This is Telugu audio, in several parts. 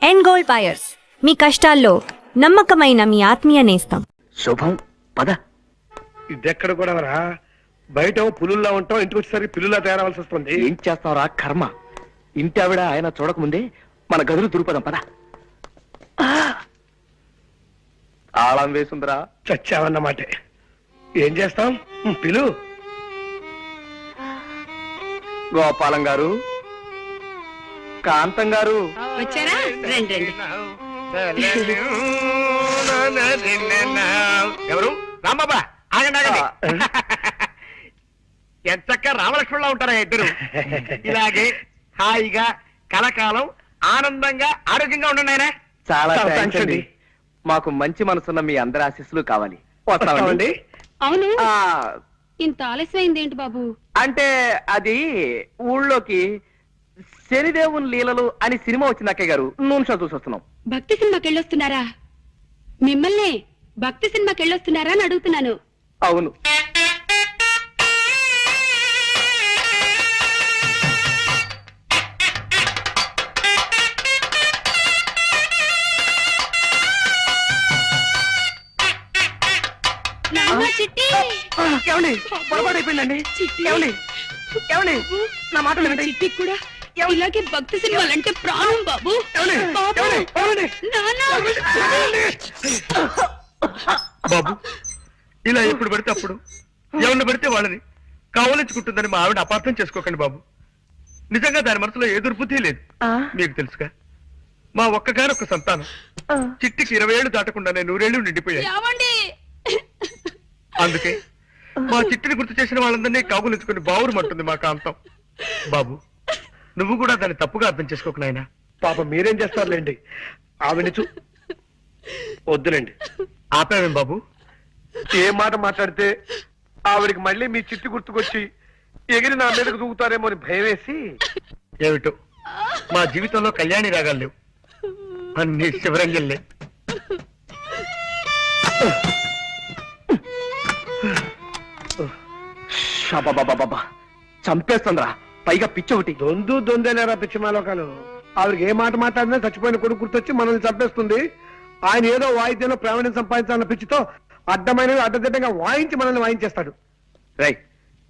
ఎండ్ గోల్డ్ బయర్స్, మీ కష్టాల్లో నమ్మకమైన మీ ఆత్మీయ నేస్తం. శుభం పద. ఇదెక్కడ కూడా బయట పులుల్లా ఉంటాం, ఇంటికి వచ్చేసరికి పిల్లులా తయారవలసి వస్తుంది. ఏం చేస్తావురా కర్మ. ఇంటి ఆవిడ ఆయన చూడకముందే మన గదులు దురుపదం పద. తాళం వేసుందిరా. చచ్చావన్నమాట. ఏం చేస్తాం, పిలు. గోపాలం గారు, కాంతం గారు వచ్చారా? రండి రండి. ఎవరు? రాంబాబా, ఆగండి ఆగండి. ఎంతక్క రామలక్ష్మణులా ఉంటారా ఇద్దరు. ఇలాగే హాయిగా కలకాలం ఆనందంగా ఆరోగ్యంగా ఉండండి ఆయన. చాలా చాలా థాంక్స్ థాంక్స్ అండి. అండి. మాకు మంచి మనసున్న మీ అందరి ఆశీస్సులు కావాలి. వస్తామండి. అవును, ఆ, ఇంత ఆలస్యమైంది ఏంటి బాబు? అంటే అది ఊళ్ళోకి శనిదేవుని లీలలు అని సినిమా వచ్చింది అక్కయ్య గారు. నూనె షో చూసి వస్తున్నాం. భక్తి సినిమాకి వెళ్ళొస్తున్నారా? మిమ్మల్ని భక్తి సినిమాకి వెళ్ళొస్తున్నారా అని అడుగుతున్నాను. అవును. నాన్న, చిట్టి. ఏమండి పొరపాటు అయిపోయిందండి. చిట్టి. ఏమండి ఏమండి నా మాట వినండి. చిట్టి కూడా ఇలాగే భక్తి సినిమాలంటే ప్రాణం బాబు. ఏమండి? బాబు. ఏమండి? ఏమండి? నాన్న. బాబు, ఇలా ఎప్పుడు పడితే అప్పుడు ఎవరిని పడితే వాళ్ళని కావలించుకుంటుందని మా ఆవిడ అపార్థం చేసుకోకండి బాబు. నిజంగా దాని మనసులో ఏ దుర్బుద్ధి లేదు. మీకు తెలుసుగా, మా ఒక్కగానొక్క సంతానం చిట్టికి 20 ఏళ్ళు దాటకుండానే 100 ఏళ్ళు నిండిపోయాయి. ఏమండి? అందుకే మా చిట్టిని గుర్తు చేసిన వాళ్ళందరినీ కాగులించుకుని బావురుమంటుంది మా కాంతం. బాబు, నువ్వు కూడా దాన్ని తప్పుగా అర్థం చేసుకోకు నాయనా. పాప మీరేం చేస్తారులేండి, ఆవిడ వద్దులేండి. ఆపావేం బాబు? ఏ మాట మాట్లాడితే ఆవిడికి మళ్ళీ మీ చిట్టి గుర్తుకొచ్చి ఎగిరి నా మీదకు దూకుతారేమో అని భయం వేసి. ఏమిటో మా జీవితంలో కళ్యాణి రాగాలు లేవు, అన్ని శివరంజల్లే. షాబాబాబాబా, చంపేస్తుందిరా. పైగా పిచ్చి ఒకటి. దొందేలేరా పిచ్చిమాలోకాలు. ఆవిడకి ఏ మాట మాట్లాడినా చచ్చిపోయిన కొడుకు గుర్తొచ్చి మనల్ని చంపేస్తుంది. ఆయన ఏదో వాయిద్యంలో ప్రావీణ్యం సంపాదించాలన్న పిచ్చితో అడ్డమైనవి అడ్డదిడ్డంగా వాయించి మనల్ని వాయించేస్తాడు. రై,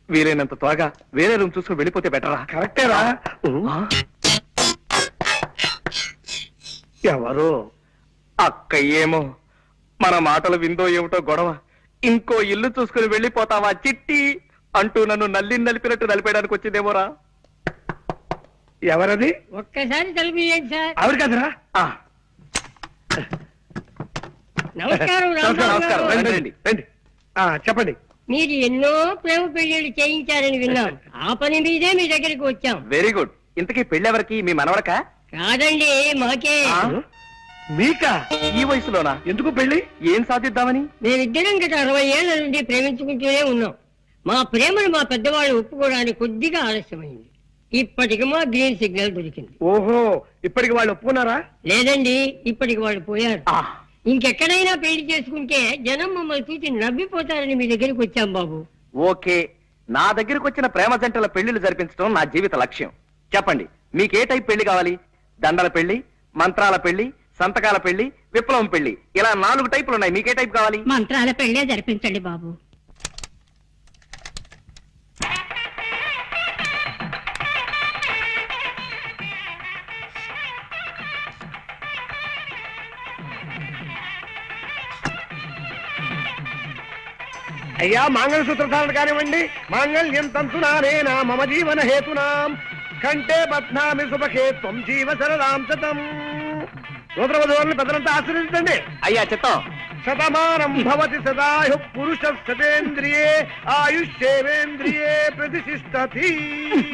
వీలైనంత త్వరగా వేరే రూమ్ చూసుకుని వెళ్ళిపోతే బెటరా. కరెక్టేరా. ఎవరు? అక్క ఏమో మన మాటలు విందో ఏమిటో గొడవ. ఇంకో ఇల్లు చూసుకుని వెళ్ళిపోతావా చిట్టి అంటూ నన్ను నలిపినట్టు నలిపేయడానికి వచ్చిందేమోరా. ఎవరది? ఒక్కసారి తలుపు తీయండి సార్. ఆవిడ కదరా? నమస్కారం రాంబాబు నమస్కారం. గారు. రండి, రండి. రండి. చెప్పండి. మీరు ఎన్నో ప్రేమ పెళ్లిళ్ళు చేయించారని విన్నాం. ఆ పని మీదే మీ దగ్గరికి వచ్చాం. Very good. ఇంతకీ పెళ్ళెవరికి? మీ మనవడక? కాదండి, మాకే. మీకా? ఈ వయసులోనా? ఎందుకు పెళ్లి? ఏం సాధిద్దామని? మేమిద్దరం గత 60 ఏళ్ల నుండి ప్రేమించుకుంటూనే ఉన్నాం. మా ప్రేమను మా పెద్దవాళ్ళు ఒప్పుకోవడానికి కొద్దిగా ఆలస్యమైంది. ఇప్పటికి మా గ్రీన్ సిగ్నల్ దొరికింది. ఓహో, ఇప్పటికి వాళ్ళు ఒప్పుకున్నారా? లేదండి, ఇప్పటికి వాళ్ళు పోయారు. ఆ, ఇంకెక్కడైనా పెళ్లి చేసుకుంటే జనం మమ్మల్ని చూసి నవ్విపోతారని మీ దగ్గరికి వచ్చాం బాబు. ఓకే. నా దగ్గరకు వచ్చిన ప్రేమ జంటల పెళ్లిళ్ళు జరిపించడం నా జీవిత లక్ష్యం. చెప్పండి, మీకే టైప్ పెళ్లి కావాలి? దండల పెళ్లి, మంత్రాల పెళ్లి, సంతకాల పెళ్లి, విప్లవం పెళ్లి, ఇలా 4 టైపులు ఉన్నాయి. మీకే టైప్ కావాలి? మంత్రాల పెళ్లే జరిపించండి బాబు. అయ్యా, మంగళసూత్ర ధారణ కానివ్వండి. మాంగళ్యం తంతునానేనా మమ జీవన హేతునాం కంటే బధ్నామి సుభకే త్వం జీవ సరదాం శతం. సూత్రవధువులను పెద్దలంతా ఆశీర్వదించండి. అయ్యా చిత్తం. శతమానం భవతి సదాయు పురుష శతేంద్రియే ఆయుష్యేవేంద్రియే ప్రతిష్ఠతి.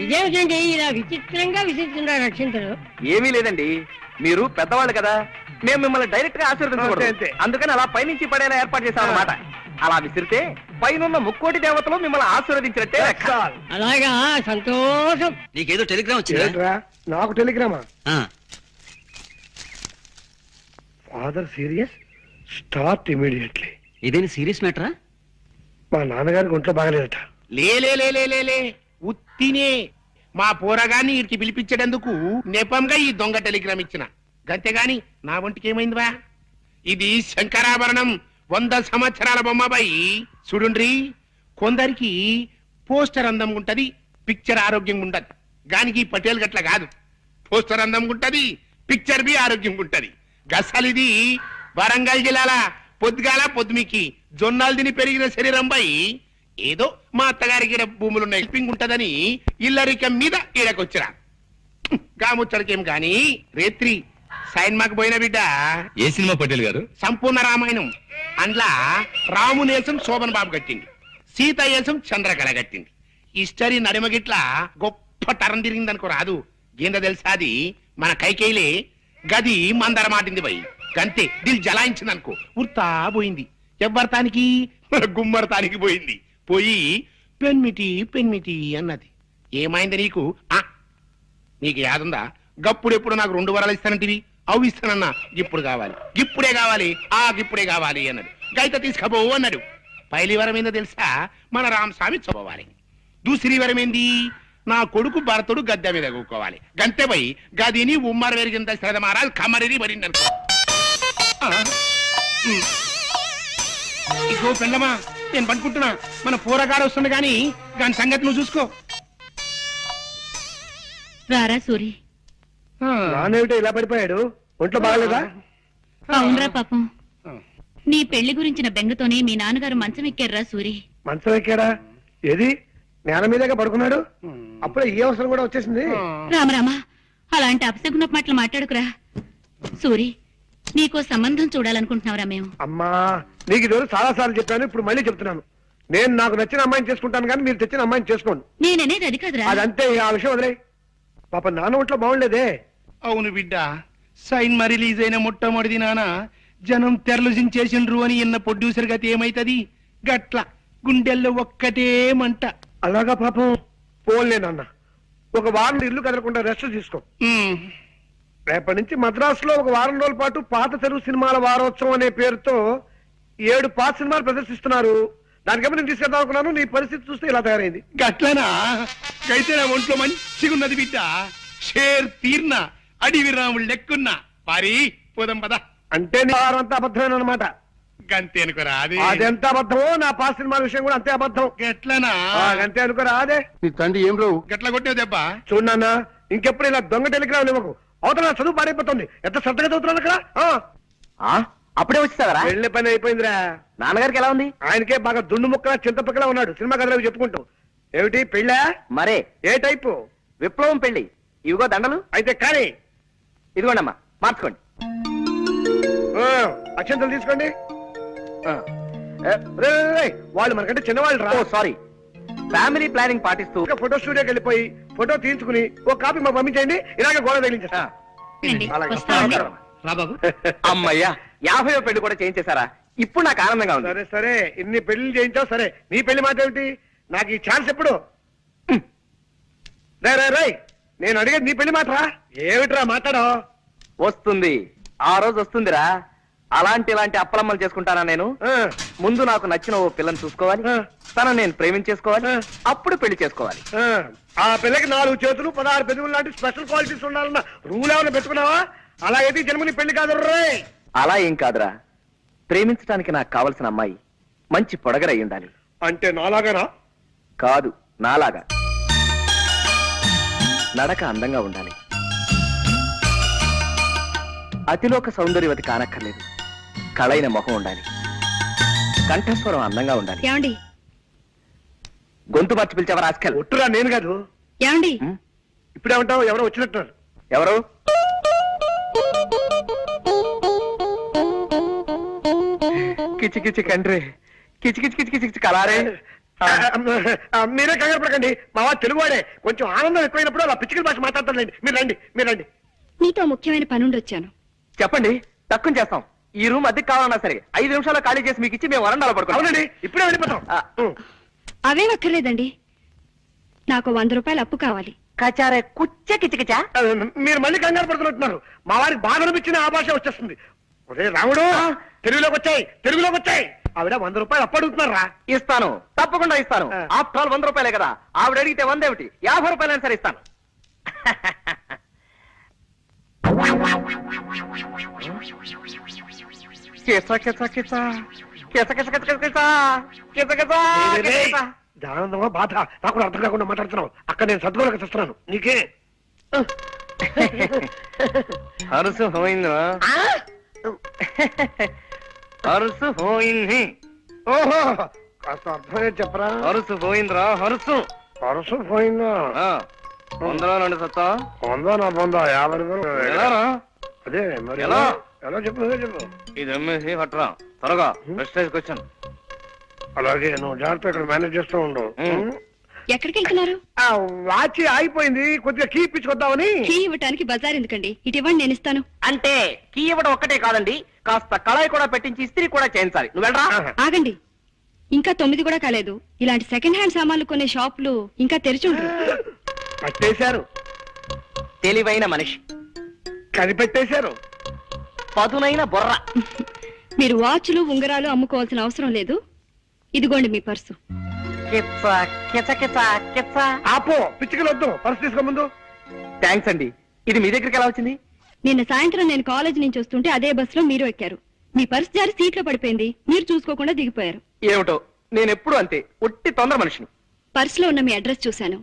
ఇదేమిటండి ఇలా విచిత్రంగా విసిస్తున్నారు అక్షంతలు? ఏమీ లేదండి, మీరు పెద్దవాళ్ళు కదా, మేము మిమ్మల్ని డైరెక్ట్ గా అంతే, ఆశీర్వదించకూడదు. అంతే. అందుకని అలా పైనుంచి పడేలా ఏర్పాటు చేశాం అన్నమాట. అలా విసిరితే పైనున్న 3,00,00,000 దేవతలు మిమ్మల్ని ఆశీర్వదించినట్టే లెక్క. అలాగా, సంతోషం. నీకేదో టెలిగ్రామ్ వచ్చిందా? ఏంట్రా, నాకు టెలిగ్రామా? Father serious, start immediately. ఇదేని సీరియస్ మ్యాటరా? మా నాన్నగారికి ఒంట్లో బాగలేదట. లే ఉత్తినే మా పోరగాన్ని ఇడికి పిలిపించేటందుకు నెపంగా ఈ దొంగ టెలిగ్రామ్ ఇచ్చిన. గంతేగాని నా ఒంటికి ఏమైంది బా? ఇది శంకరాభరణం 100 సంవత్సరాల బొమ్మబాయి. చూడుండ్రి, కొందరికి పోస్టర్ అందం ఉంటది, పిక్చర్ ఆరోగ్యంగా ఉంటది. గానికి పటేల్ గట్ల కాదు. పోస్టర్ అందం ఉంటది, పిక్చర్ బి ఆరోగ్యంగా ఉంటది. గసలిది వరంగల్ జిల్లాల పొద్దుగాల పొద్దుమికి జొన్నాలు తిని పెరిగిన శరీరం బై. ఏదో మా అత్తగారికి ఈడ భూములున్న హెల్పింగ్ ఉంటదని ఇల్లరికం మీద ఈడకొచ్చిరా. గాముచ్చడికేం గాని రేత్రి సైన్మాకు పోయిన బిడ్డ. ఏ సినిమా పటేల్ గారు? సంపూర్ణ రామాయణం. అందులో రాముని వేసం శోభన్ బాబు కట్టింది, సీత వేసం చంద్రకళ కట్టింది. హిస్టరీ నడిమగిట్ల గొప్ప తరం తిరిగింది అనుకో రాదు. ఏందో తెలుసా, అది మన కైకేయిలే గది మందర మాటింది పోయి. గంతే దిల్ జలాయించింది అనుకో, ఉర్తా పోయింది. ఎవ్వరతానికి? గుమ్మరతానికి పోయింది. పోయి పెన్మిటి పెన్మిటి అన్నది. ఏమైంది నీకు? నీకు యాదుందా? గప్పుడెప్పుడు నాకు 2 వరాలు ఇస్తానంటివి, అవి ఇస్తానన్నా. ఇప్పుడు కావాలి, ఇప్పుడే కావాలి, ఇప్పుడే కావాలి అన్నాడు. గైత తీసుకపోవు అన్నాడు. పైలి వరం ఏందో తెలుసా? మన రామస్వామి చదవాలి. దూసరి వరం ఏంది? నా కొడుకు భరతుడు గద్దె మీద కూకోవాలి. గంతే పోయి గదిని ఉమ్మర వెరిగింత శ్రద్ధ మహారాజ్ కమరిని మరింది అనుకో. ఇగో పెళ్ళమా, నేను పనుకుంటున్నా. మన పూరగాడు వస్తుంది గాని దాని సంగతి నువ్వు చూసుకో. రారా సూరి. నానేమిటో ఇలా పడిపోయాడు? ఒంట్లో బాగలేదా? అవునరా పాపం, నీ పెళ్లి గురించిన బెంగతోనే మీ నాన్నగారు మంచం ఎక్కారా సూరి. మంచం ఎక్కాడా? ఏది నేల మీదగా పడుకున్నాడు? అప్పుడే ఈ అవసరం కూడా వచ్చేసింది. రామరామా, అలాంటి అపశకున మాటలు మాట్లాడుకురా. సూరి, నీకో సంబంధం చూడాలనుకుంటున్నావురా మేము. అమ్మా, నీకు ఈ రోజు చాలా సార్లు చెప్పాను, ఇప్పుడు మళ్ళీ చెప్తున్నాను. నేను నాకు నచ్చిన అమ్మాయిని చేసుకుంటాను కానీ మీరు తెచ్చిన అమ్మాయిని చేసుకోండి. నేననేది అది కాదురా. అదంతే, ఆ విషయం వదిలే. పాప నాన్న ఒంట్లో బాగుండేదే. అవును బిడ్డ, సైన్మా రిలీజ్ అయిన మొట్టమొదటి నాన్న జనం తెరలు జించేసిండ్రు అని ఇన్న ప్రొడ్యూసర్ గతి ఏమైతది? గట్ల గుండెల్లో ఒక్కటే మంట. అలాగా పాపం. పోలే నాన్న, ఒక వారం ఇల్లు కదలకుండా రెస్ట్ తీసుకో. రేపటి నుంచి మద్రాసులో ఒక వారం రోజుల పాటు పాత తెలుగు సినిమాల వారోత్సవం అనే పేరుతో 7 పాత సినిమాలు ప్రదర్శిస్తున్నారు. దానికేమో నేను తీసుకెళ్దాం అనుకున్నాను. నీ పరిస్థితి చూస్తే ఇలా తయారైంది. గట్లనా? అయితే నా ఒంట్లో మంచిగున్నది బిడ్డ. షేర్ తీర్న అడివి రాముడు లెక్కున్నా. పారి పోదాం పద. అంటే నీ వారం అంతా అబద్ధమేనమాట. గంతే అనుకోరా? అది అదెంత అబద్ధమో నా పాత సినిమాల విషయం కూడా అంతే అబద్ధం. గట్లనా? అంతే అనుకోరా? అదే నీ తండ్రి ఏం రావు గట్ల కొట్టావు దెబ్బ. చూడన్నా, ఇంకెప్పుడు ఇలా దొంగ టెలిగ్రామ్ ఇవ్వకు. అవతల చదువు పాడైపోతుంది. ఎంత శ్రద్ధగా చదువుతున్నాను అక్కడ. అప్పుడే వచ్చేసావరా? వెళ్ళే పని అయిపోయిందిరా. నాన్నగారికి ఎలా ఉంది? ఆయనకే బాగా దుండు ముక్కలా చింతపక్కలా ఉన్నాడు. సినిమా కథలు చెప్పుకుంటూ. ఏమిటి పెళ్ళా? మరే ఏ టైపు? విప్లవం పెళ్లి. ఇవిగో దండలు. అయితే కానీ ఇదిగోండమ్మా, మార్చుకోండి. అక్షంతలు తీసుకోండి. వాళ్ళు మనకంటే చిన్నవాళ్ళు రా. సారీ. ఫ్యామిలీ ప్లానింగ్ పాటిస్తూ ఫోటో స్టూడియోకి వెళ్ళిపోయి ఫోటో తీయించుకుని ఒక కాపీ మాకు పంపించండి. ఇలాగే గోడ తగిలించేస్తా. వస్తామండి. రా బాబు. అమ్మయ్యా, 50వ పెళ్లి కూడా చేయించేశారా? ఇప్పుడు నాకు ఆనందంగా ఉంది. సరే సరే, ఇన్ని పెళ్లి చేయించావు సరే. నీ పెళ్లి మాట ఏమిటి? నాకు ఈ ఛాన్స్ ఎప్పుడు? రై, నేను అడిగేది నీ పెళ్లి మాట రా. ఏమిట్రా మాట్లాడో? వస్తుంది, ఆ రోజు వస్తుందిరా. ఇలాంటి అప్పలమ్మలు చేసుకుంటానా నేను? ముందు నాకు నచ్చిన ఓ పిల్లని చూసుకోవాలి, తనను నేను ప్రేమించేసుకోవాలి, అప్పుడు పెళ్లి చేసుకోవాలి. ఆ పిల్లకి 4 చేతులు 16 పెదవులు లాంటి స్పెషల్ క్వాలిటీస్ ఉండాలన్న రూల్ ఏమైనా పెట్టుకున్నావా? అలాగైతే జన్మని పెళ్లి కాదు రే. అలా ఏం కాదురా. ప్రేమించడానికి నాకు కావలసిన అమ్మాయి మంచి పొడగరై ఉండాలి. అంటే నాలాగానా? కాదు, నాలాగా. నడక అందంగా ఉండాలి, అతిలోక సౌందర్యవతి కానక్కర్లేదు. కళైన మొహం ఉండాలి, కంఠస్వరం అందంగా ఉండాలి. ఏమండి? గొంతు మార్చి పిలిచావా రాస్కెల్? ఒట్టురా, నేను కాదు. ఏమండి? ఇప్పుడేమంటావు? ఎవరో వచ్చినట్టున్నారు. ఎవరు? కిచి కిచి కండ్రి, కిచి కిచి కిచి కిచి కలారే. మీరే కంగారు పడకండి, మావా తెలుగువాడే. కొంచెం ఆనందం ఎక్కువైనప్పుడు అలా పిచ్చికల భాష మాట్లాడతారులేండి. మీరు రండి. నీతో ముఖ్యమైన పనుండి వచ్చాను. చెప్పండి, తక్కువ చేస్తాం. ఈ రూమ్ అద్దెకి కావాలన్నా సరే 5 నిమిషాల్లో ఖాళీ చేసి మీకు ఇచ్చి మేము వరండాలో పడుకోండి. అవునండి, ఇప్పుడే వెళ్ళిపోతాం. అవేం అక్కర్లేదండి, నాకు 100 రూపాయలు అప్పు కావాలి. కచారే కుచ్చ కిచకిచా. మీరు మళ్ళీ కంగారు పడుతున్నట్టున్నారు. మా వారికి బాధ అనిపించిన ఆ భాష వచ్చేస్తుంది. ఒరే రాముడు, తెలుగులోకి వచ్చాయి. ఆవిడ 100 రూపాయలు అప్పడుగుతున్నారా? ఇస్తాను, తప్పకుండా ఇస్తాను. ఆఫ్టర్ ఆల్ 100 రూపాయలే కదా. ఆవిడ అడిగితే 100 ఏమిటి, 50 రూపాయలైనా సరే ఇస్తాను. కిస కిస కిస కిస కిస కిస కిస కిస కిస కిస. ఆనందమా బాధ నాకు కూడా అర్థం కాకుండా మాట్లాడుతున్నావు. అక్కడ నేను సర్దుకోలేక చేస్తున్నాను. నీకే హరుసు పోయిందా? హరుసు పోయింది. ఓహో కాస్త అర్థమే చెప్పరా. హరుసు పోయిందిరా హరుసు. పరుసు పోయిందా? వందలో రెండు సత్తా పొందా నా పొందా 50 రూపాయలు. ఎలారా? అదే మరి ఎలా? ఎలా చెప్పు నువ్వే చెప్పు. ఇది అమ్మేసి పట్టరా త్వరగా ప్రెస్టేజ్ క్వశ్చన్. అలాగే నువ్వు జాగ్రత్త ఇక్కడ మేనేజ్ చేస్తూ ఉండు. ఎక్కడికి వెళ్తున్నారు? ఆ వాచి ఆగిపోయింది, కొద్దిగా కీ ఇప్పించుకొద్దామని. కీ ఇవ్వటానికి బజార్ ఎందుకండి, ఇటు ఇవ్వండి, నేను ఇస్తాను. అంటే కీ ఇవ్వడం ఒక్కటే కాదండి, కాస్త కళాయి కూడా పెట్టించి ఇస్త్రీ కూడా చేయించాలి. నువ్వు వెళ్ళరా. ఆగండి, ఇంకా 9 కూడా కాలేదు. ఇలాంటి సెకండ్ హ్యాండ్ సామాన్లు కొనే షాపులు ఇంకా తెరిచి ఉండరు. పట్టేశారు. తెలివైన మనిషి, కనిపెట్టేశారు. పదునైన బొర్ర. మీరు వాచ్లు ఉంగరాలు అమ్ముకోవాల్సిన అవసరం లేదు. ఇదిగోండి మీ పర్సు. కిచ్చ కిచ కిచ కిచ్చ. ఆపో, పిచ్చికలు వద్దు, పర్సు తీసుకో ముందు. థ్యాంక్స్ అండి. ఇది మీ దగ్గరికి ఎలా వచ్చింది? నిన్న సాయంత్రం నేను కాలేజ్ నుంచి వస్తుంటే అదే బస్సులో మీరు ఎక్కారు. మీ పర్సు జారి సీట్లో పడిపోయింది, మీరు చూసుకోకుండా దిగిపోయారు. ఏమిటో, నేను ఎప్పుడు అంతే, ఒట్టి తొందర మనిషిని. పర్సులో ఉన్న మీ అడ్రస్ చూశాను.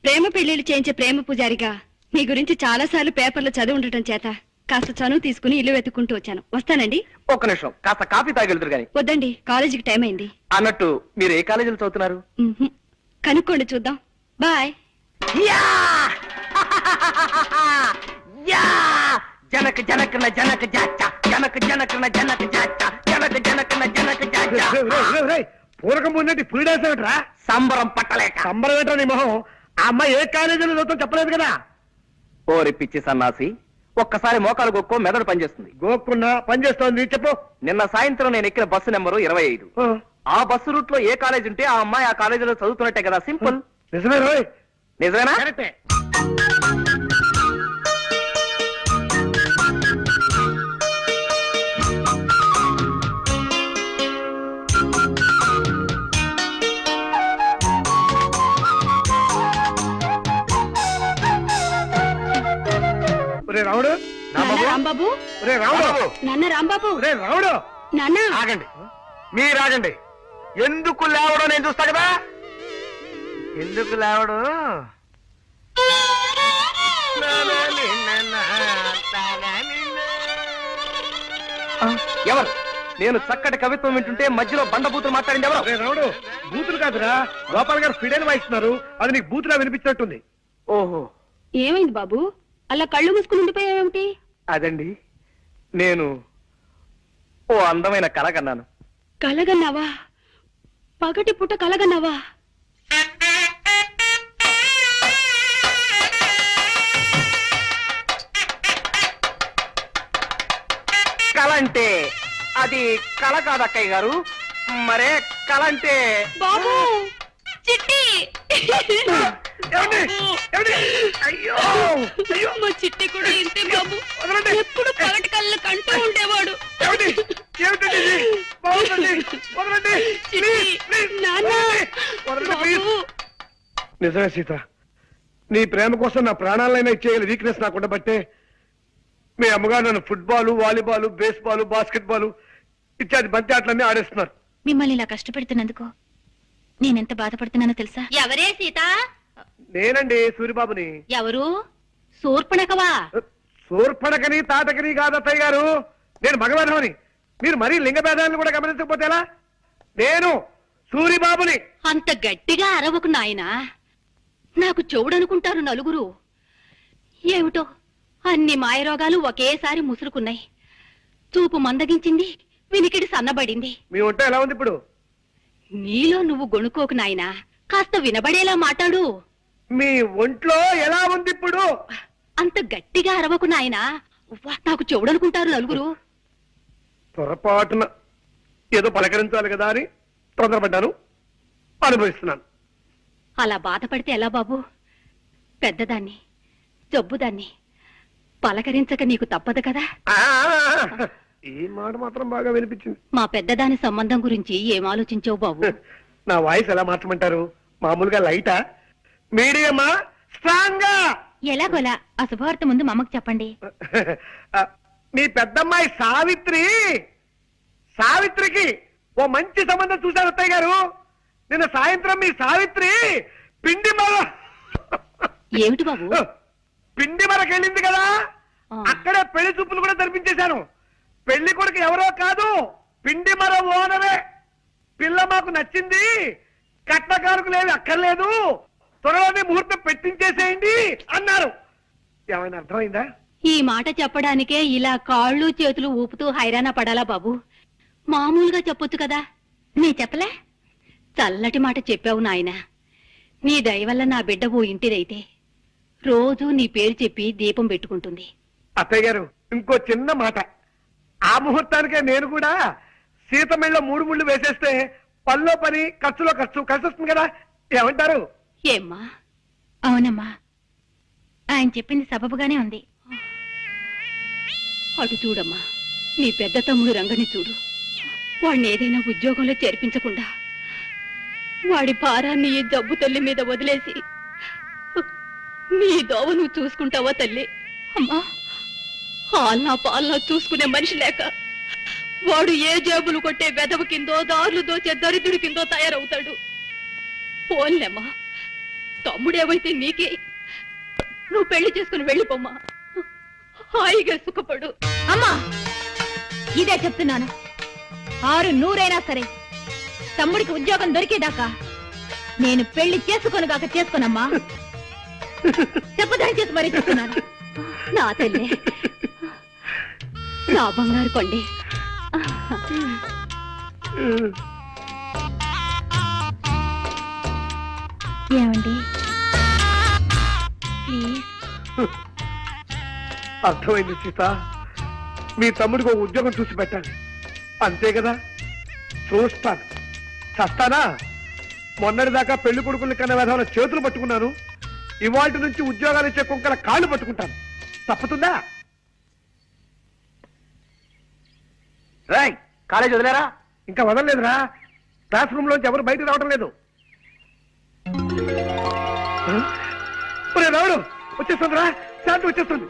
ప్రేమ పెళ్లిళ్ళు చేయించే ప్రేమ పూజారిగా మీ గురించి చాలా సార్లు పేపర్లో చదివి ఉండటం చేత కాస్త చనువు తీసుకుని ఇల్లు వెతుక్కుంటూ వచ్చాను. వస్తానండి. ఒక్క నిమిషం, కాస్త కాఫీ తాగెళ్తురు గాని. వద్దండి, కాలేజీకి టైం అయింది. అన్నట్టు మీరు ఏ కాలేజీలో చదువుతున్నారు? మ్మ్హ్మ్. కనుక్కోండి, చూద్దాం. బాయ్. యా! యా! జనక జనకన జనక జాచ జనక జనకన జనక జాచ జనక జనకన జనక జాచ. పూరకం ముందంటే పులిడేసేట్రా. సంబరం పట్టలేక. సంబరం ఏంట్రా నీ మొహం? ఆ అమ్మాయి ఏ కాలేజీలో చదువుతాం చెప్పలేదు కదా. ఓరి పిచ్చి సన్నాసి, ఒక్కసారి మోకాలు గొక్కో మెదడు పనిచేస్తుంది. గోక్కున్నా పని చేస్తోంది. చెప్పు. నిన్న సాయంత్రం నేను ఎక్కిన బస్సు నెంబరు 25. ఆ బస్సు రూట్ లో ఏ కాలేజ్ ఉంటే ఆ అమ్మాయి ఆ కాలేజీలో చదువుతున్నట్టే కదా. సింపుల్. నిజమే రోయ్. నిజమేనా? కరెక్టే. రావుడు, నాన్న రాంబాబు, రావుడు, నాన్న రాంబాబు, రావుడు. నాన్న. ఆగండి, మీరాగండి. ఎందుకు లేవడో నేను చూస్తా కదా. ఎందుకు లేవడు? ఎవరు? నేను చక్కటి కవిత్వం వింటుంటే మధ్యలో బండబూతులు మాట్లాడింది ఎవరు? రావుడు, బూతులు కాదురా, గోపాల్ గారు ఫిడైన్ వాయిస్తున్నారు. అది నీకు బూతులా వినిపించినట్టుంది. ఓహో, ఏమైంది బాబు, అలా కళ్ళు మూసుకుని ఉండిపోయావేమిటి? అదండి, నేను ఓ అందమైన కల కన్నాను. కలగన్నావా? పగటి పుట్ట కలగన్నావా? కల అంటే అది కల కాదు అక్కయ్య గారు. మరే కల అంటే బాబు, చిట్టి. అయ్యో, అయ్యో, మా చిట్టి కూడా ఇంతే బాబు. వదలండి. ఎప్పుడు పగటి కళ్ళు కంటూ ఉండేవాడు. ఏమిటి? ఏమిటండి ఇది? బాగుందండి. వదలండి. చిట్టి, ప్లీజ్, ప్లీజ్, నాన్న, వదలండి, ప్లీజ్. బాబు. నిజమే సీత, నీ ప్రేమ కోసం నా ప్రాణాలైనా ఇచ్చేయాలి వీక్నెస్ నాకు ఉండబట్టే మీ అమ్మగారు నన్ను football, volleyball, baseball, basket ball ఇత్యాది బంతి ఆటలన్నీ ఆడేస్తున్నారు. మిమ్మల్ని ఇలా కష్టపెడుతున్నందుకు నేనెంత బాధపడుతున్నానో తెలుసా? ఎవరే సీత? నేనండి సూరిబాబుని. ఎవరు? శూర్పణఖవా? సూర్పణకని తాటకని కాదత్తయ్య గారు, నేను మగవాధవని. మీరు మరీ లింగ భేదాలను కూడా గమనించకపోతే ఎలా? నేను సూరిబాబుని. అంత గట్టిగా అరవకు నాయనా, నాకు చెవుడనుకుంటారు నలుగురు. ఏమిటో అన్ని మాయరోగాలు ఒకేసారి ముసురుకున్నాయి. చూపు మందగించింది, వినికిడి సన్నబడింది. మీ ఒంట ఎలా ఉంది ఇప్పుడు? నీలో నువ్వు గొణుకోకు నాయనా, కాస్త వినబడేలా మాట్లాడు. మీ ఒంట్లో ఎలా ఉంది ఇప్పుడు? అంత గట్టిగా అరవకు నాయనా, నాకు చెవుడనుకుంటారు నలుగురు. పొరపాటున ఏదో పలకరించాలి కదా అని తొందరపడ్డాను, అనుభవిస్తున్నాను. అలా బాధపడితే ఎలా బాబు? పెద్దదాన్ని, జబ్బుదాన్ని పలకరించక నీకు తప్పదు కదా. ఈ మాట మాత్రం బాగా వినిపించింది. మా పెద్దదాని సంబంధం గురించి ఏం ఆలోచించావు బాబు? నా వాయిస్ ఎలా మార్చమంటారు? మామూలుగా లైటా, మీడియమా, స్ట్రాంగా? ఎలాగోలా ఆ శుభవార్త ముందు మా అమ్మకు చెప్పండి. మీ పెద్దమ్మాయి సావిత్రి సావిత్రికి ఓ మంచి సంబంధం చూశారు అత్తయ్య గారు. నిన్న సాయంత్రం మీ సావిత్రి పిండి మర ఏమిటి బాబు? పిండి మరకెళ్ళింది కదా, అక్కడే పెళ్లి చూపులు కూడా జరిపించేశాను. పెళ్లి కొడుకు ఎవరో కాదు, పిండి మర ఓనరే. పిల్ల మాకు నచ్చింది, కట్నకారుకులేవి అక్కర్లేదు, త్వరలోనే ముహూర్తం పెట్టించేసేయండి అన్నారు. ఏమైనా అర్థమైందా? ఈ మాట చెప్పడానికే ఇలా కాళ్ళు చేతులు ఊపుతూ హైరాణ పడాలా బాబు? మామూలుగా చెప్పొచ్చు కదా. నీ చెప్పలే? చల్లటి మాట చెప్పావు నాయన. నీ దయ వల్ల నా బిడ్డ ఓ ఇంటిదైతే రోజు నీ పేరు చెప్పి దీపం పెట్టుకుంటుంది. అత్తయ్య గారు, ఇంకో చిన్న మాట. ఆ ముహూర్తానికే నేను కూడా సీత మెళ్ళ 3 ముళ్ళు వేసేస్తే పనిలో పని, ఖర్చులో ఖర్చు కలిసి వస్తుంది కదా. ఏమంటారు? ఏమ్మా? అవునమ్మా, ఆయన చెప్పింది సబబుగానే ఉంది. అటు చూడమ్మా, నీ పెద్ద తమ్ముడు రంగని చూడు. వాడిని ఏదైనా ఉద్యోగంలో చేర్పించకుండా వాడి భారాన్ని ఈ జబ్బు తల్లి మీద వదిలేసి నీ దోవ నువ్వు చూసుకుంటావా తల్లి? అమ్మా, ఆల్నా పాలనా చూసుకునే మనిషి లేక వాడు ఏ జేబులు కొట్టే వెదవ కిందో, దారులు దోచే దరిద్రుడి కిందో తయారవుతాడు. పోన్లేమ్మా, తమ్ముడేవైతే నీకే. నువ్వు పెళ్లి చేసుకుని వెళ్ళిపోమ్మా, హాయిగా సుఖపడు. అమ్మా, ఇదే చెప్తున్నాను. 6 నూరైనా సరే తమ్ముడికి ఉద్యోగం దొరికేదాకా నేను పెళ్లి చేసుకోనుగాక చేసుకోనమ్మా. చెప్పదని చేసి మరీ చెప్తున్నాను. నా తల్లి, నా బంగారు కొండే. ఏమండి ప్లీజ్? అర్థమైంది సీత. మీ తమ్ముడికి ఒక ఉద్యోగం చూసి పెట్టాలి, అంతే కదా. చూస్తాను, చస్తానా? మొన్నటిదాకా పెళ్లి కొడుకులు కన్నా విధాల చేతులు పట్టుకున్నాను, ఇవాళ నుంచి ఉద్యోగాలు ఇచ్చే కుక్కల కాళ్ళు పట్టుకుంటాను. తప్పుతుందా? రాయ్, కాలేజ్ వదిలేరా? ఇంకా వదలలేదురా. క్లాస్ రూమ్ లోంచి ఎవరు బయటకు రావడం లేదు. రావడం వచ్చేస్తుందిరా, శాంతి వచ్చేస్తుంది.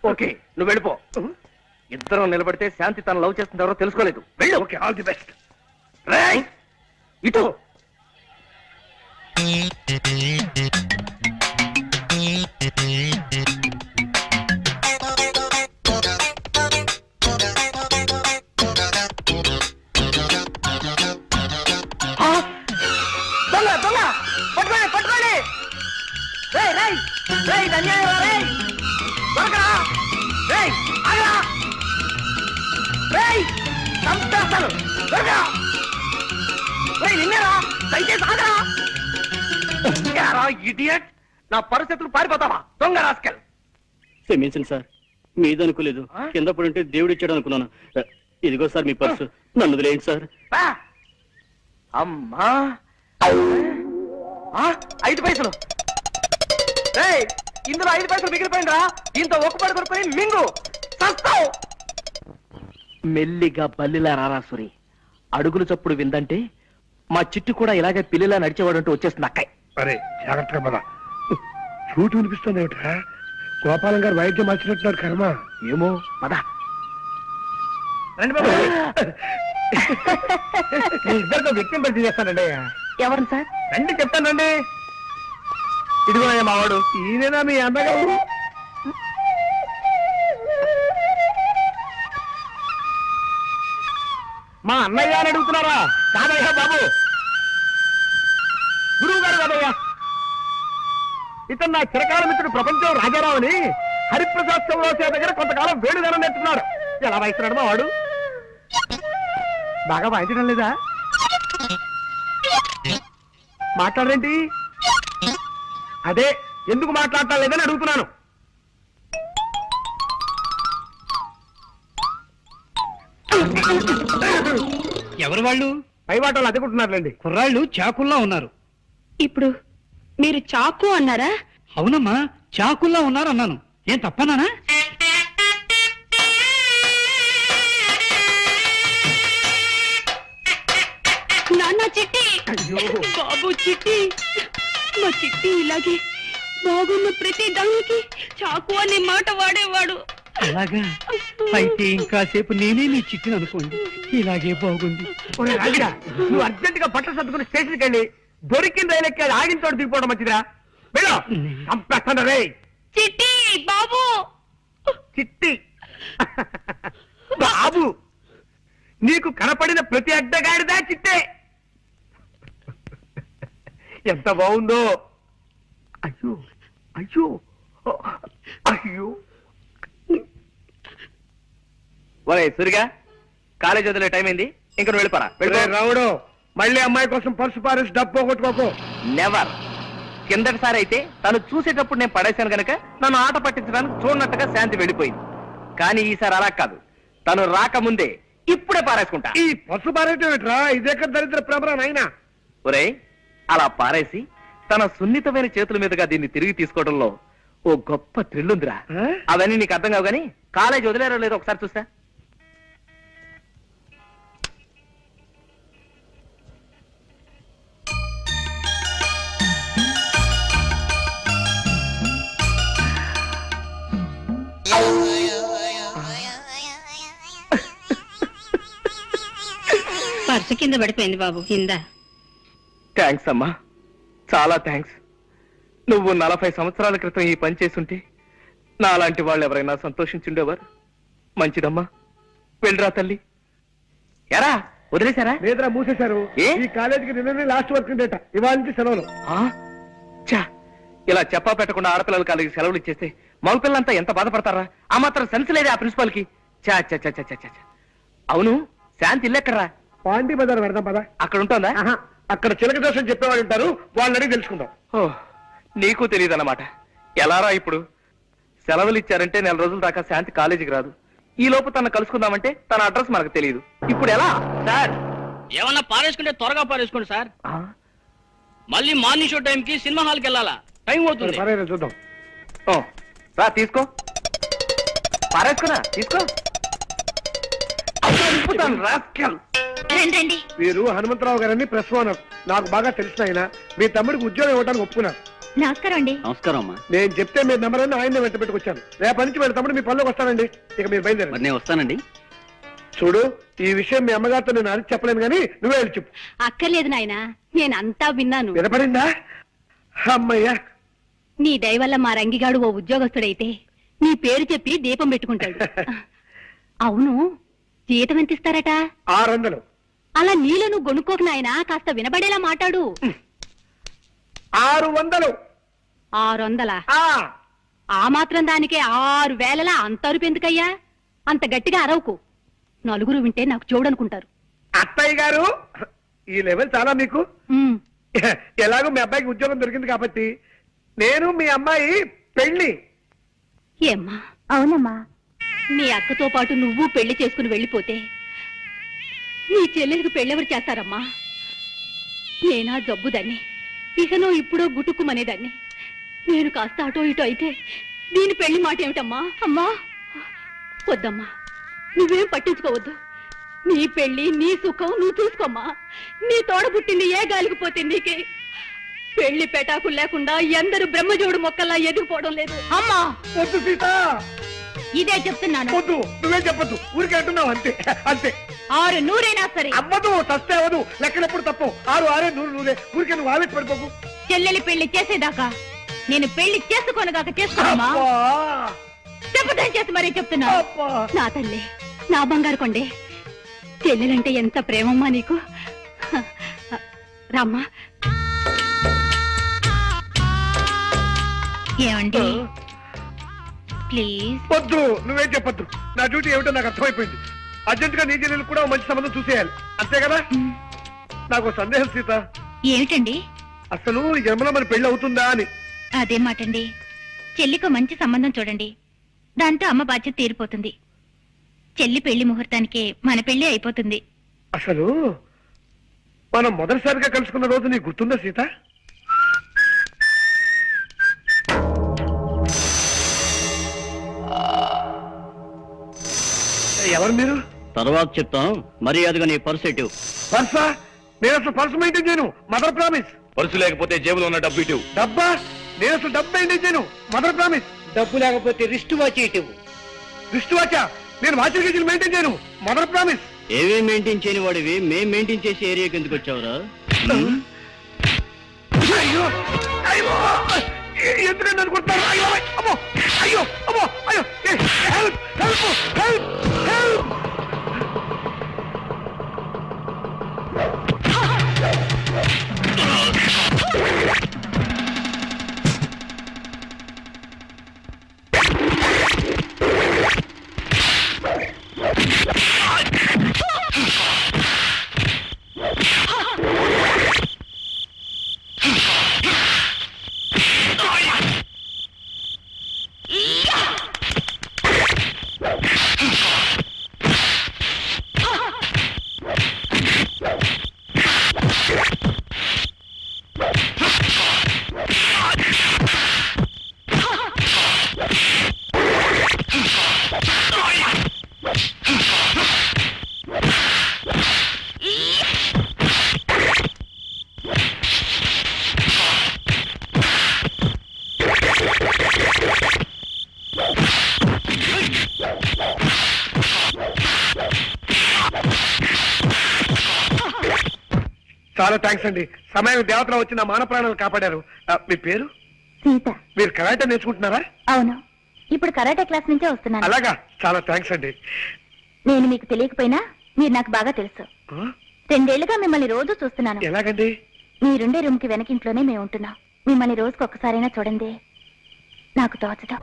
ఓకే, నువ్వు వెళ్ళిపో. ఇద్దరం నిలబడితే శాంతి తను లవ్ చేస్తుంది ఎవరో తెలుసుకోలేదు. వెళ్ళు. Okay, all the best. Rai, ఇటు. దొంగ పట్టుకోండి. రేయ్ రేయ్ రేయ్, ధన్యవాదాలు. రేయ్ దొరకరా? రేయ్ ఆగరా? రేయ్ చంపేస్తాను. దొరకరా? రేయ్ నిన్నేరా, దయచేసి ఆగరా. ఇడియట్, నా పరిస్థితులు పారిపోతావా దొంగ రాస్కెల్? క్షమించండి సార్, మీదనుకోలేదు. కింద పడుంటే దేవుడు ఇచ్చాడు అనుకున్నాను. ఇదిగో సార్ మీ పర్సు, నన్ను వదిలేయండి సార్. అమ్మా, 5 పైసలు. రేయ్, ఇందులో 5 పైసలు మిగిలిపోయిందిరా. దీంతో ఒక్కపడి దొరికిపోయి మింగు చస్తావు. మెల్లిగా బల్లిలా రారాసురి. అడుగులు చప్పుడు విందంటే మా చిట్టు కూడా ఇలాగే పిల్లిలా నడిచేవాడంటూ వచ్చేస్తుంది అక్కయ్. అరే జాగ్రత్తగా పద. చూటు వినిపిస్తుంది ఏమిటా? గోపాలం గారు వైద్యం మార్చినట్టున్నారు కర్మ. ఏమో పద. రండి బాబు. ఇద్దరితో వ్యక్తిని పరిచయం చేస్తానండి. ఎవరు సార్? రండి చెప్తానండి. ఇదిగో మావాడు. ఈయనేనా మీ అన్నగారు? మా అన్నయ్య అని అడుగుతున్నారా? కాదయ్యా బాబు, గురువు గారు కాదయ్యా. ఇతను నా చిరకాల మిత్రుడు ప్రపంచం రాజారావు అని హరిప్రసాద్ చౌరాసియా దగ్గర కొంతకాలం వేడుదనం నేర్చుకున్నాడు. ఎలా వాయిస్తున్నాడు మా వాడు? బాగా వాయించడం లేదా? మాట్లాడరేంటి? అదే ఎందుకు మాట్లాడటం లేదని అడుగుతున్నాను. ఎవరు వాళ్ళు? పై వాటలు అదుకుంటున్నారులేండి. కుర్రాళ్ళు చాకుల్లా ఉన్నారు. ఇప్పుడు మీరు చాకు అన్నారా? అవునమ్మా, చాకుల్లా ఉన్నారు అన్నాను. ఏం తప్పనానా? నాన్న చిట్టి, బాబు చిట్టి, మా చిట్టి ఇలాగే బాగున్న ప్రతి దానికి చాకు అనే మాట వాడేవాడు. అలాగా? అయితే ఇంకాసేపు నేనే నీ చిట్టిని అనుకోండి, ఇలాగే బాగుంది. ఒరే రాజుగా, నువ్వు అర్జెంట్ గా బట్టలు సర్దుకుని స్టేషన్కి వెళ్ళి దొరికిన రైలు ఎక్కి ఆగిన చోట దిగిపోవడం మంచిదిరా. వెళ్ళు, చంపేస్తాను రే. చిట్టి బాబు చిట్టి బాబు, నీకు కనపడిన ప్రతి అడ్డగాడిదా చిట్టే. ఎంత బాగుందో. అయ్యో అయ్యో అయ్యో. ఒరే సూరిగా, కాలేజ్ వదిలే టైం అయింది, ఇంక నువ్వు వెళ్ళిపోరా. రావుడు, మళ్ళీ అమ్మాయి కోసం పర్సు పారేసి డబ్బు పోగొట్టుకోకు. నెవర్. కిందటిసారి అయితే తను చూసేటప్పుడు నేను పడేశాను గనక నన్ను ఆట పట్టించడానికి చూడనట్టుగా శాంతి వెళ్ళిపోయింది. కానీ ఈసారి అలా కాదు, తను రాకముందే ఇప్పుడే పారేసుకుంటా. ఈ పర్సు పారేయటం ఏంట్రా? ఇదేక దరిద్ర ప్రభరా నాయనా. ఒరే, అలా పారేసి తన సున్నితమైన చేతుల మీదుగా దీన్ని తిరిగి తీసుకోవడంలో ఓ గొప్ప థ్రిల్ ఉందిరా. ఆ? అవన్నీ నీకు అర్థం కావు గానీ కాలేజ్ వదిలేరో లేదో ఒకసారి చూస్తా. పర్సు కింద పడిపోయింది బాబు, కింద. థ్యాంక్స్ అమ్మా, చాలా థ్యాంక్స్. నువ్వు 40 సంవత్సరాల క్రితం ఈ పని చేసుంటే నాలాంటి వాళ్ళు ఎవరైనా సంతోషించుండేవారు. మంచిదమ్మా, వెళ్ళరా తల్లి. ఎరా వదిలేశారా? లేదురా, మూసేశారు. ఏ? ఈ కాలేజీకి నిన్ననే లాస్ట్ వర్క్ డేట, ఇవాళ నుంచి సెలవులు. ఆ? ఛా, ఇలా చెప్పా పెట్టకుండా ఆడపిల్లల కాలేజీకి సెలవులు ఇచ్చేస్తే మగపిల్లలంతా ఎంత బాధపడతారా? ఆ మాత్రం సెన్స్ లేదే ఆ ప్రిన్సిపాల్ కి. చా చా చా చా చా చా. అవును, శాంతి ఇల్లు ఎక్కడరా? పాండి బజార్ పెడదాం పదా. అక్కడ ఉంటుందా? అక్కడ చిలక దోషం చెప్పేవాళ్ళు ఉంటారు, వాళ్ళని అడిగి తెలుసుకుందాం. ఓ, నీకు తెలియదన్నమాట. ఎలారా ఇప్పుడు? సెలవులు ఇచ్చారంటే 4 రోజుల దాకా శాంతి కాలేజీకి రాదు. ఈ లోపు తను కలుసుకుందామంటే తన అడ్రస్ మనకు తెలియదు. ఇప్పుడు ఎలా? సార్, ఏమన్నా పారేసుకుంటే త్వరగా పారేసుకోండి సార్. మళ్ళీ మార్నింగ్ షో టైం కి సినిమా హాల్కి వెళ్ళాలా, టైం అవుతుంది. పర్వాలేదు, చూద్దాం. ఓ, రా తీసుకో. పారేసుకున్నా, తీసుకో. రాస్కెల్. రండి. వీరు హనుమంతరావు గారని ప్రెస్ ఓనర్, నాకు బాగా తెలిసిన ఆయన. మీ తమ్ముడికి ఉద్యోగం ఇవ్వడానికి ఒప్పుకున్నారు. నమస్కారం అండి. నమస్కారం అమ్మా. నేను చెప్తే మీ నెంబర్ అని ఆయన వెంట పెట్టుకొచ్చాను. రేపటి నుంచి వీళ్ళ తమ్ముడు మీ పనిలోకి వస్తానండి. ఇక మీరు బయలుదేరండి. నేను వస్తానండి. చూడు, ఈ విషయం మీ అమ్మగారితో నేను అడిగి చెప్పలేను, కానీ నువ్వే వెళ్ళి చెప్పు. అక్కర్లేదు నాయనా, నేనంతా విన్నాను. వినపడిందా? అమ్మయ్యా. నీ దయ వల్ల మా రంగిగాడు ఓ ఉద్యోగస్తుడైతే నీ పేరు చెప్పి దీపం పెట్టుకుంటాడు. అవును, జీతం ఎంత ఇస్తారట? 600. అలా నీలో నువ్వు గొనుక్కోకు నాయనా, కాస్త వినబడేలా మాట్లాడు. 600. 600? ఆ, ఆ మాత్రం దానికే 6,000 అంత అరుపు ఎందుకయ్యా? అంత గట్టిగా అరవకు, నలుగురు వింటే నాకు చూడనుకుంటారు. అత్తయ్య గారు, ఈ లెవెల్ చాలా మీకు. ఉమ్, ఎలాగో మీ అబ్బాయికి ఉద్యోగం దొరికింది కాబట్టి నేను మీ అమ్మాయి పెళ్లి. ఏమ్మా, అవునమ్మా. నీ అక్కతో పాటు నువ్వు పెళ్లి చేసుకుని వెళ్ళిపోతే నీ చెల్లెలకు పెళ్ళెవరు చేస్తారమ్మా? నేనా జబ్బుదాన్ని, ఇకనో ఇప్పుడో గుటుక్కుమనేదాన్ని. నేను కాస్త అటో ఇటో అయితే దీని పెళ్లి మాట ఏమిటమ్మా? అమ్మా వద్దమ్మా, నువ్వేం పట్టించుకోవద్దు. నీ పెళ్లి, నీ సుఖం నువ్వు చూసుకోమ్మా. నీ తోడ పుట్టింది ఏ గాలికి పోతే నీకే. పెళ్లి పెటాకులు లేకుండా ఎందరు బ్రహ్మజోడు మొక్కల్లా ఎదిగిపోవడం లేదు. అమ్మా వద్దు సీత, ఇదే చెప్తున్నాను. వద్దు, నువ్వేం చెప్పొద్దు, ఊరికే అంటున్నావు అంతే అంతే. 600 సరే. అవ్వదు, తస్తే అవ్వదు, లెక్కలెప్పుడు తప్పు. 6 6 100 ఊరికే నువ్వు ఆవేశ పడిపోకు. చెల్లెలి పెళ్లి చేసేదాకా నేను పెళ్లి చేసుకోనగాక చేసుకోమా? అబ్బా, చెప్పదని చేసి మరీ చెప్తున్నా. అబ్బా. నా తల్లి, నా బంగారు కొండే, చెల్లెలంటే ఎంత ప్రేమమ్మా నీకు. రామ్మా. ఏమండి ప్లీజ్. వద్దు, నువ్వేం చెప్పొద్దు. నా డ్యూటీ ఏమిటో నాకు అర్థమైపోయింది. అర్జెంట్ గా నీ చెల్లెలు కూడా ఓ మంచి సంబంధం చూసేయాలి, అంతే కదా? నాకు సందేహం సీత, ఏమిటండి? అసలు ఈ జన్మలో మన పెళ్లి అవుతుందా అని. అదే మాటండి. చెల్లికి మంచి సంబంధం చూడండి, దాంతో అమ్మ బాధ్యత తీరిపోతుంది. చెల్లి పెళ్లి ముహూర్తానికే మన పెళ్లి అయిపోతుంది. అసలు మనం మొదటిసారిగా కలుసుకున్న రోజు నీకు గుర్తుందా సీత? ఎవరు మీరు? తర్వాత చెప్తాం, మర్యాదగా నీ పర్సు ఎటు. పర్సా? నేను అసలు పర్సు మెయింటైన్ చేయను, మదర్ ప్రామిస్. పర్సు లేకపోతే జేబులో ఉన్న డబ్బు ఇటు. డబ్బా? నేను అసలు డబ్బు మెయింటైన్ చేయను, మదర్ ప్రామిస్. డబ్బు లేకపోతే రిస్ట్ వాచ్ ఇటు. రిస్ట్ వాచా? నేను వాచర్ గేజీలు మెయింటైన్ చేయను. Mother promise. ఏవే మెయింటైన్ చేయని వాడివి మేం మెయింటైన్ చేసే ఏరియాకి ఎందుకు వచ్చావురా? అయ్యో అయ్యో ఎందుకంటే అనుకుంటున్నారు? అయ్యో అమ్మో అయ్యో అమ్మో అయ్యో హెల్ప్ హెల్ప్ హెల్ప్ హెల్ప్. చాలా థ్యాంక్స్ అండి. సమయం దేవతలో వచ్చి నా మాన ప్రాణాలు కాపాడారు. మీ పేరు? సీత. మీరు కరాటే నేర్చుకుంటున్నారా? అవును, ఇప్పుడు కరాటే క్లాస్ నుంచే వస్తున్నాను. అలాగా, చాలా థ్యాంక్స్ అండి. నేను మీకు తెలియకపోయినా మీరు నాకు బాగా తెలుసు. 2 ఏళ్లుగా మిమ్మల్ని రోజు చూస్తున్నాను. ఎలాగండి? మీరుండే రూమ్ కి వెనకింట్లోనే మేము ఉంటున్నాం. మిమ్మల్ని రోజుకు ఒక్కసారైనా చూడండి నాకు తోచదు.